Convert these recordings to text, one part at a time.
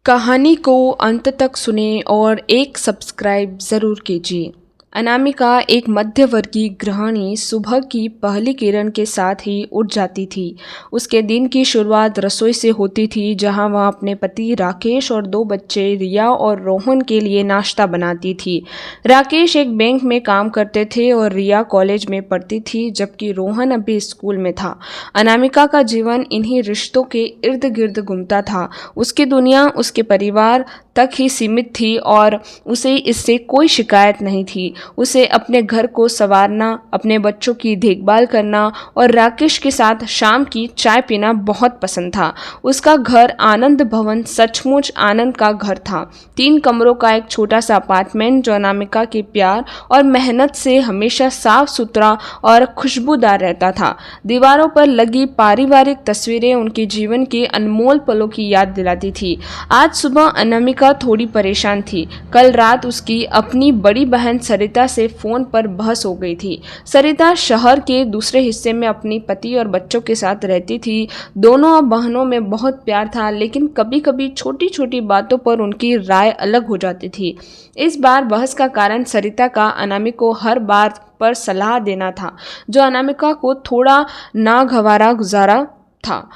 कहानी को अंत तक सुनें और एक सब्सक्राइब ज़रूर कीजिए। अनामिका एक मध्यवर्गीय गृहिणी सुबह की पहली किरण के साथ ही उठ जाती थी। उसके दिन की शुरुआत रसोई से होती थी, जहां वह अपने पति राकेश और दो बच्चे रिया और रोहन के लिए नाश्ता बनाती थी। राकेश एक बैंक में काम करते थे और रिया कॉलेज में पढ़ती थी, जबकि रोहन अभी स्कूल में था। अनामिका का जीवन इन्हीं रिश्तों के इर्द गिर्द घूमता था। उसकी दुनिया उसके परिवार तक ही सीमित थी और उसे इससे कोई शिकायत नहीं थी। उसे अपने घर को संवारना, अपने बच्चों की देखभाल करना और राकेश के साथ शाम की चाय पीना बहुत पसंद था। उसका घर आनंद भवन सचमुच आनंद का घर था। 3 कमरों का एक छोटा सा अपार्टमेंट जो अनामिका के प्यार और मेहनत से हमेशा साफ सुथरा और खुशबूदार रहता था। दीवारों पर लगी पारिवारिक तस्वीरें उनके जीवन के अनमोल पलों की याद दिलाती थी। आज सुबह अनामिका थोड़ी परेशान थी। कल रात उसकी अपनी बड़ी बहन सरिता से फोन पर बहस हो गई थी। सरिता शहर के दूसरे हिस्से में अपनी पति और बच्चों के साथ रहती थी। दोनों बहनों में बहुत प्यार था, लेकिन कभी कभी छोटी छोटी बातों पर उनकी राय अलग हो जाती थी। इस बार बहस का कारण सरिता का अनामिका को हर बात पर सलाह देना था, जो अनामिका को थोड़ा नागवारा गुजारा था।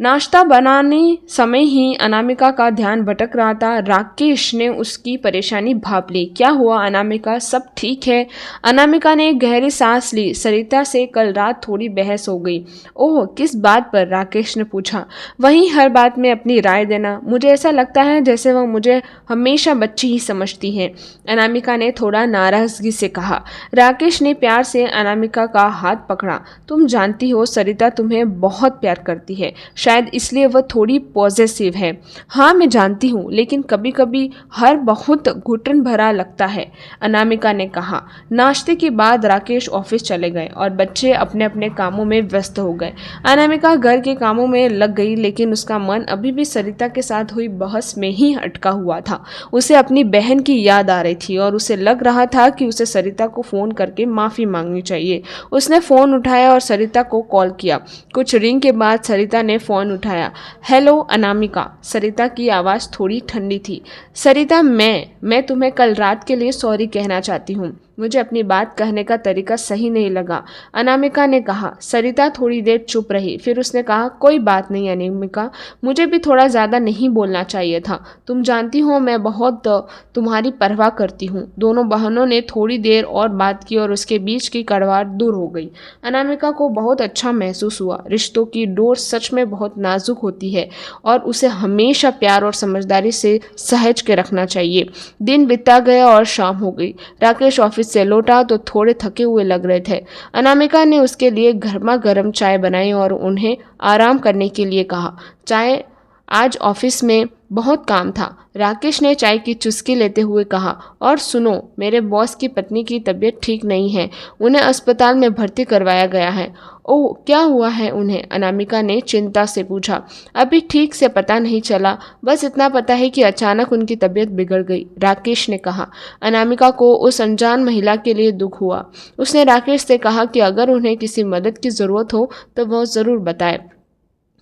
नाश्ता बनाने समय ही अनामिका का ध्यान भटक रहा था। राकेश ने उसकी परेशानी भांप ली। क्या हुआ अनामिका, सब ठीक है? अनामिका ने गहरी सांस ली। सरिता से कल रात थोड़ी बहस हो गई। ओह, किस बात पर? राकेश ने पूछा। वहीं हर बात में अपनी राय देना। मुझे ऐसा लगता है जैसे वह मुझे हमेशा बच्ची ही समझती है, अनामिका ने थोड़ा नाराजगी से कहा। राकेश ने प्यार से अनामिका का हाथ पकड़ा। तुम जानती हो सरिता तुम्हें बहुत प्यार करती है, शायद इसलिए वह थोड़ी पॉजेसिव है। हाँ, मैं जानती हूँ, लेकिन कभी कभी हर बहुत घुटन भरा लगता है, अनामिका ने कहा। नाश्ते के बाद राकेश ऑफिस चले गए और बच्चे अपने अपने कामों में व्यस्त हो गए। अनामिका घर के कामों में लग गई, लेकिन उसका मन अभी भी सरिता के साथ हुई बहस में ही अटका हुआ था। उसे अपनी बहन की याद आ रही थी और उसे लग रहा था कि उसे सरिता को फोन करके माफी मांगनी चाहिए। उसने फोन उठाया और सरिता को कॉल किया। कुछ रिंग के बाद सरिता ने फोन उठाया। हेलो अनामिका, सरिता की आवाज़ थोड़ी ठंडी थी। सरिता, मैं तुम्हें कल रात के लिए सॉरी कहना चाहती हूँ। मुझे अपनी बात कहने का तरीका सही नहीं लगा, अनामिका ने कहा। सरिता थोड़ी देर चुप रही, फिर उसने कहा, कोई बात नहीं अनामिका, मुझे भी थोड़ा ज़्यादा नहीं बोलना चाहिए था। तुम जानती हो मैं बहुत तुम्हारी परवाह करती हूँ। दोनों बहनों ने थोड़ी देर और बात की और उसके बीच की कड़वाहट दूर हो गई। अनामिका को बहुत अच्छा महसूस हुआ। रिश्तों की डोर सच में बहुत नाजुक होती है और उसे हमेशा प्यार और समझदारी से सहज के रखना चाहिए। दिन बीता गया और शाम हो गई। राकेश ऑफिस से लौटा तो थोड़े थके हुए लग रहे थे। अनामिका ने उसके लिए गर्मा गर्म चाय बनाई और उन्हें आराम करने के लिए कहा। चाय, आज ऑफिस में बहुत काम था, राकेश ने चाय की चुस्की लेते हुए कहा। और सुनो, मेरे बॉस की पत्नी की तबीयत ठीक नहीं है, उन्हें अस्पताल में भर्ती करवाया गया है। ओह, क्या हुआ है उन्हें? अनामिका ने चिंता से पूछा। अभी ठीक से पता नहीं चला, बस इतना पता है कि अचानक उनकी तबीयत बिगड़ गई, राकेश ने कहा। अनामिका को उस अनजान महिला के लिए दुख हुआ। उसने राकेश से कहा कि अगर उन्हें किसी मदद की ज़रूरत हो तो वह ज़रूर बताए।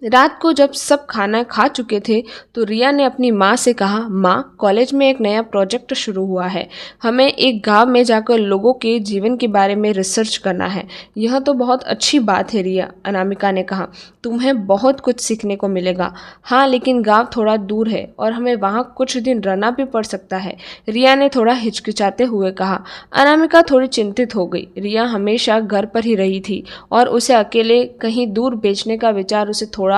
रात को जब सब खाना खा चुके थे तो रिया ने अपनी माँ से कहा, माँ, कॉलेज में एक नया प्रोजेक्ट शुरू हुआ है, हमें एक गांव में जाकर लोगों के जीवन के बारे में रिसर्च करना है। यह तो बहुत अच्छी बात है रिया, अनामिका ने कहा। तुम्हें बहुत कुछ सीखने को मिलेगा। हाँ, लेकिन गांव थोड़ा दूर है और हमें वहाँ कुछ दिन रहना भी पड़ सकता है, रिया ने थोड़ा हिचकिचाते हुए कहा। अनामिका थोड़ी चिंतित हो गई। रिया हमेशा घर पर ही रही थी और उसे अकेले कहीं दूर भेजने का विचार उसे थोड़ा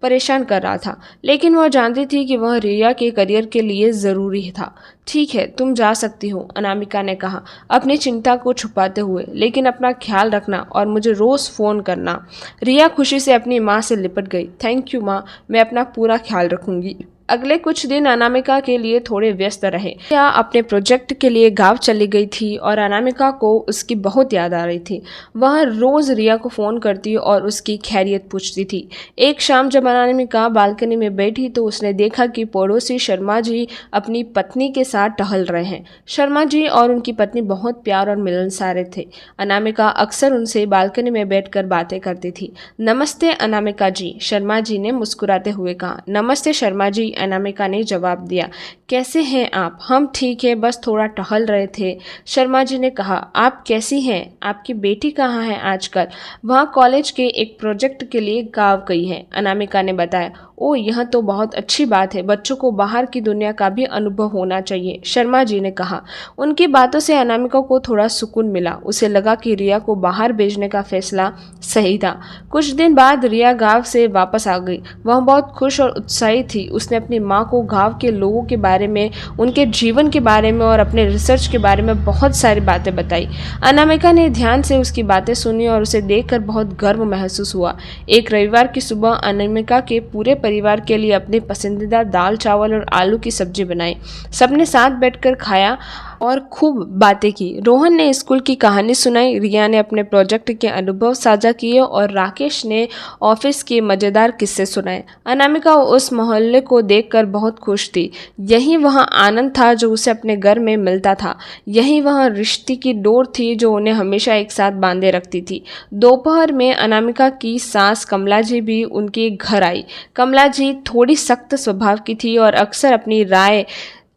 परेशान कर रहा था, लेकिन वह जानती थी कि वह रिया के करियर के लिए ज़रूरी था। ठीक है, तुम जा सकती हो, अनामिका ने कहा, अपनी चिंता को छुपाते हुए, लेकिन अपना ख्याल रखना और मुझे रोज़ फ़ोन करना। रिया खुशी से अपनी माँ से लिपट गई। थैंक यू माँ, मैं अपना पूरा ख्याल रखूंगी। अगले कुछ दिन अनामिका के लिए थोड़े व्यस्त रहे। रिया अपने प्रोजेक्ट के लिए गांव चली गई थी और अनामिका को उसकी बहुत याद आ रही थी। वह रोज़ रिया को फ़ोन करती और उसकी खैरियत पूछती थी। एक शाम जब अनामिका बालकनी में बैठी तो उसने देखा कि पड़ोसी शर्मा जी अपनी पत्नी के साथ टहल रहे हैं। शर्मा जी और उनकी पत्नी बहुत प्यार और मिलनसार थे। अनामिका अक्सर उनसे बालकनी में बैठकर बातें करती थी। नमस्ते अनामिका जी, शर्मा जी ने मुस्कुराते हुए कहा। नमस्ते शर्मा जी, अनामिका ने जवाब दिया। कैसे हैं आप? हम ठीक है, बस थोड़ा टहल रहे थे। शर्मा जी ने कहा। आप कैसी हैं? आपकी बेटी कहाँ है आजकल? वहाँ कॉलेज के एक प्रोजेक्ट के लिए गाँव गई है, अनामिका ने बताया। ओ, यह तो बहुत अच्छी बात है। बच्चों को बाहर की दुनिया का भी अनुभव होना चाहिए, शर्मा जी ने कहा। उनकी बातों से अनामिका को थोड़ा सुकून मिला। उसे लगा कि रिया को बाहर भेजने का फैसला सही था। कुछ दिन बाद रिया गांव से वापस आ गई। वह बहुत खुश और उत्साहित थी। उसने अपनी माँ को गांव के लोगों के बारे में, उनके जीवन के बारे में और अपने रिसर्च के बारे में बहुत सारी बातें बताई। अनामिका ने ध्यान से उसकी बातें सुनी और उसे देखकर बहुत गर्व महसूस हुआ। एक रविवार की सुबह अनामिका के पूरे परिवार के लिए अपनी पसंदीदा दाल चावल और आलू की सब्जी बनाई। सबने साथ बैठकर खाया और खूब बातें की। रोहन ने स्कूल की कहानी सुनाई, रिया ने अपने प्रोजेक्ट के अनुभव साझा किए और राकेश ने ऑफिस के मज़ेदार किस्से सुनाए। अनामिका उस मोहल्ले को देखकर बहुत खुश थी। यही वह आनंद था जो उसे अपने घर में मिलता था। यही वह रिश्ते की डोर थी जो उन्हें हमेशा एक साथ बांधे रखती थी। दोपहर में अनामिका की सास कमला जी भी उनके घर आई। कमला जी थोड़ी सख्त स्वभाव की थी और अक्सर अपनी राय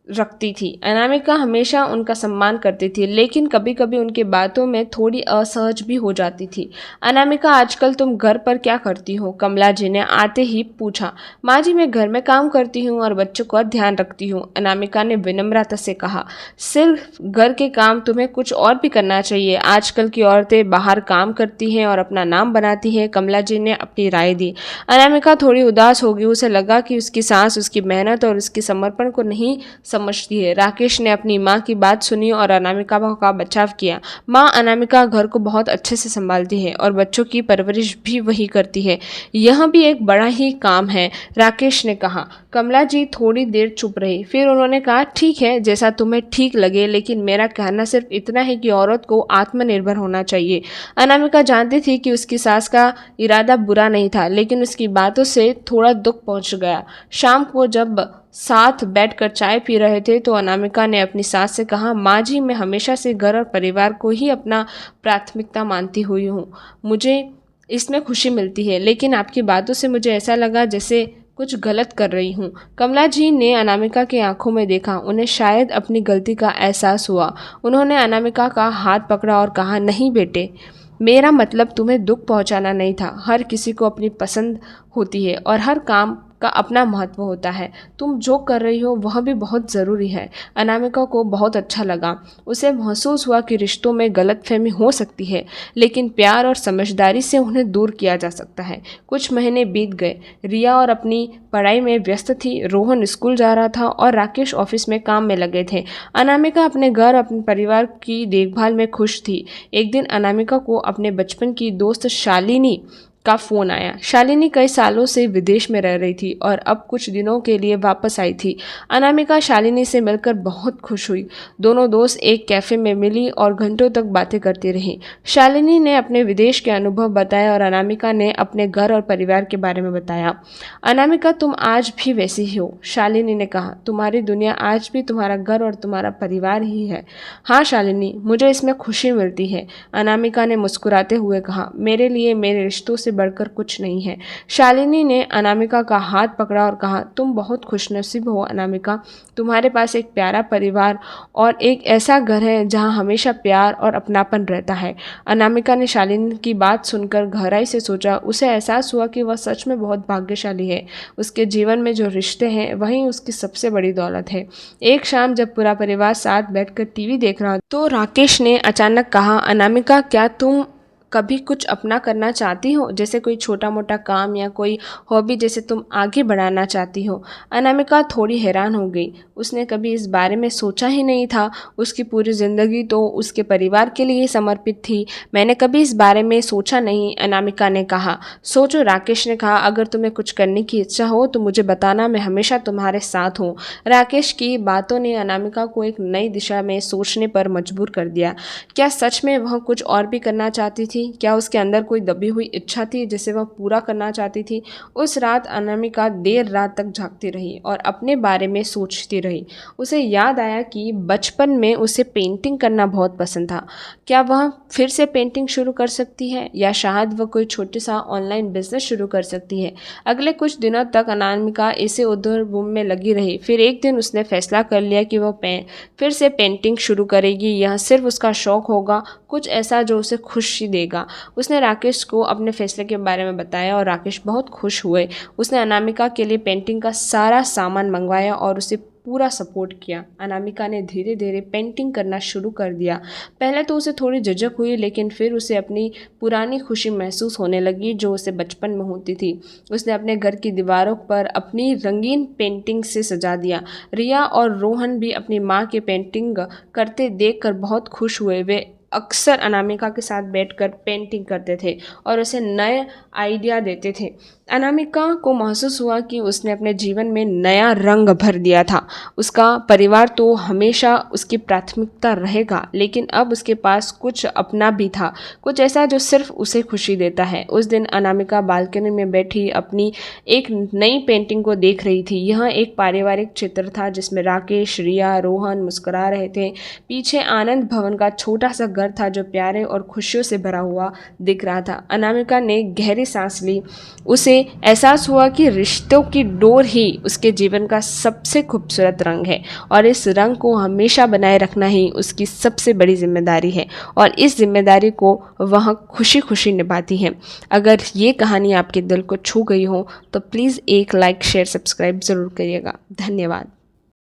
रखती थी। अनामिका हमेशा उनका सम्मान करती थी, लेकिन कभी कभी उनकी बातों में थोड़ी असहज भी हो जाती थी। अनामिका, आजकल तुम घर पर क्या करती हो? कमला जी ने आते ही पूछा। माँ जी, मैं घर में काम करती हूँ और बच्चों का ध्यान रखती हूँ, अनामिका ने विनम्रता से कहा। सिर्फ घर के काम, तुम्हें कुछ और भी करना चाहिए। आजकल की औरतें बाहर काम करती हैं और अपना नाम बनाती हैं, कमला जी ने अपनी राय दी। अनामिका थोड़ी उदास हो गई। उसे लगा कि उसकी सास उसकी मेहनत और उसके समर्पण को नहीं समझती है। राकेश ने अपनी माँ की बात सुनी और अनामिका का बचाव किया। माँ अनामिका घर को बहुत अच्छे से संभालती है और बच्चों की परवरिश भी वही करती है। यह भी एक बड़ा ही काम है, राकेश ने कहा। कमला जी थोड़ी देर चुप रही, फिर उन्होंने कहा, ठीक है, जैसा तुम्हें ठीक लगे, लेकिन मेरा कहना सिर्फ इतना है कि औरत को आत्मनिर्भर होना चाहिए। अनामिका जानती थी कि उसकी सास का इरादा बुरा नहीं था, लेकिन उसकी बातों से थोड़ा दुख पहुंच गया। शाम को जब साथ बैठकर चाय पी रहे थे तो अनामिका ने अपनी सास से कहा, माँ जी, मैं हमेशा से घर और परिवार को ही अपना प्राथमिकता मानती हुई हूँ। मुझे इसमें खुशी मिलती है, लेकिन आपकी बातों से मुझे ऐसा लगा जैसे कुछ गलत कर रही हूँ। कमला जी ने अनामिका की आंखों में देखा। उन्हें शायद अपनी गलती का एहसास हुआ। उन्होंने अनामिका का हाथ पकड़ा और कहा, नहीं बेटे, मेरा मतलब तुम्हें दुख पहुंचाना नहीं था। हर किसी को अपनी पसंद होती है और हर काम का अपना महत्व होता है। तुम जो कर रही हो वह भी बहुत ज़रूरी है। अनामिका को बहुत अच्छा लगा। उसे महसूस हुआ कि रिश्तों में गलतफहमी हो सकती है, लेकिन प्यार और समझदारी से उन्हें दूर किया जा सकता है। कुछ महीने बीत गए। रिया और अपनी पढ़ाई में व्यस्त थी, रोहन स्कूल जा रहा था और राकेश ऑफिस में काम में लगे थे। अनामिका अपने घर, अपने परिवार की देखभाल में खुश थी। एक दिन अनामिका को अपने बचपन की दोस्त शालिनी का फोन आया। शालिनी कई सालों से विदेश में रह रही थी और अब कुछ दिनों के लिए वापस आई थी। अनामिका शालिनी से मिलकर बहुत खुश हुई। दोनों दोस्त एक कैफे में मिली और घंटों तक बातें करती रहीं। शालिनी ने अपने विदेश के अनुभव बताए और अनामिका ने अपने घर और परिवार के बारे में बताया। अनामिका, तुम आज भी वैसी ही हो, शालिनी ने कहा। तुम्हारी दुनिया आज भी तुम्हारा घर और तुम्हारा परिवार ही है। हाँ शालिनी, मुझे इसमें खुशी मिलती है, अनामिका ने मुस्कुराते हुए कहा। मेरे लिए मेरे रिश्तों से बढ़कर कुछ नहीं है। शालिनी ने अनामिका का हाथ पकड़ा और कहा, तुम बहुत खुशनसीब हो अनामिका। तुम्हारे पास एक प्यारा परिवार और एक ऐसा घर है जहाँ हमेशा प्यार और अपनापन रहता है। अनामिका ने शालिनी की बात सुनकर गहराई से सोचा। उसे एहसास हुआ कि वह सच में बहुत भाग्यशाली है। उसके जीवन में जो रिश्ते हैं वही उसकी सबसे बड़ी दौलत है। एक शाम जब पूरा परिवार साथ बैठकर टीवी देख रहा तो राकेश ने अचानक कहा, अनामिका, क्या तुम कभी कुछ अपना करना चाहती हो, जैसे कोई छोटा मोटा काम या कोई हॉबी जैसे तुम आगे बढ़ाना चाहती हो? अनामिका थोड़ी हैरान हो गई। उसने कभी इस बारे में सोचा ही नहीं था। उसकी पूरी ज़िंदगी तो उसके परिवार के लिए समर्पित थी। मैंने कभी इस बारे में सोचा नहीं, अनामिका ने कहा। सोचो, राकेश ने कहा। अगर तुम्हें कुछ करने की इच्छा हो तो मुझे बताना, मैं हमेशा तुम्हारे साथ हूँ। राकेश की बातों ने अनामिका को एक नई दिशा में सोचने पर मजबूर कर दिया। क्या सच में वह कुछ और भी करना चाहती थी? थी? क्या उसके अंदर कोई दबी हुई इच्छा थी जिसे वह पूरा करना चाहती थी? उस रात अनामिका देर रात तक जागती रही और अपने बारे में सोचती रही। उसे याद आया कि बचपन में उसे पेंटिंग करना बहुत पसंद था। क्या वह फिर से पेंटिंग शुरू कर सकती है या शायद वह कोई छोटा सा ऑनलाइन बिजनेस शुरू कर सकती है? अगले कुछ दिनों तक अनामिका इसे उधर बुम में लगी रही। फिर एक दिन उसने फैसला कर लिया कि वह फिर से पेंटिंग शुरू करेगी। यह सिर्फ उसका शौक होगा, कुछ ऐसा जो उसे खुशी देगा। उसने राकेश को अपने फैसले के बारे में बताया और राकेश बहुत खुश हुए। उसने अनामिका के लिए पेंटिंग का सारा सामान मंगवाया और उसे पूरा सपोर्ट किया। अनामिका ने धीरे धीरे पेंटिंग करना शुरू कर दिया। पहले तो उसे थोड़ी झिझक हुई, लेकिन फिर उसे अपनी पुरानी खुशी महसूस होने लगी जो उसे बचपन में होती थी। उसने अपने घर की दीवारों पर अपनी रंगीन पेंटिंग से सजा दिया। रिया और रोहन भी अपनी माँ की पेंटिंग करते देखकर बहुत खुश हुए। वे अक्सर अनामिका के साथ बैठकर पेंटिंग करते थे और उसे नए आइडिया देते थे। अनामिका को महसूस हुआ कि उसने अपने जीवन में नया रंग भर दिया था। उसका परिवार तो हमेशा उसकी प्राथमिकता रहेगा, लेकिन अब उसके पास कुछ अपना भी था, कुछ ऐसा जो सिर्फ उसे खुशी देता है। उस दिन अनामिका बालकनी में बैठी अपनी एक नई पेंटिंग को देख रही थी। यह एक पारिवारिक चित्र था जिसमें राकेश, रिया, रोहन मुस्कुरा रहे थे। पीछे आनंद भवन का छोटा सा घर था जो प्यारे और खुशियों से भरा हुआ दिख रहा था। अनामिका ने गहरी सांस ली। उसे एहसास हुआ कि रिश्तों की डोर ही उसके जीवन का सबसे खूबसूरत रंग है और इस रंग को हमेशा बनाए रखना ही उसकी सबसे बड़ी जिम्मेदारी है और इस जिम्मेदारी को वह खुशी खुशी निभाती है। अगर ये कहानी आपके दिल को छू गई हो तो प्लीज़ एक लाइक, शेयर, सब्सक्राइब ज़रूर करिएगा। धन्यवाद।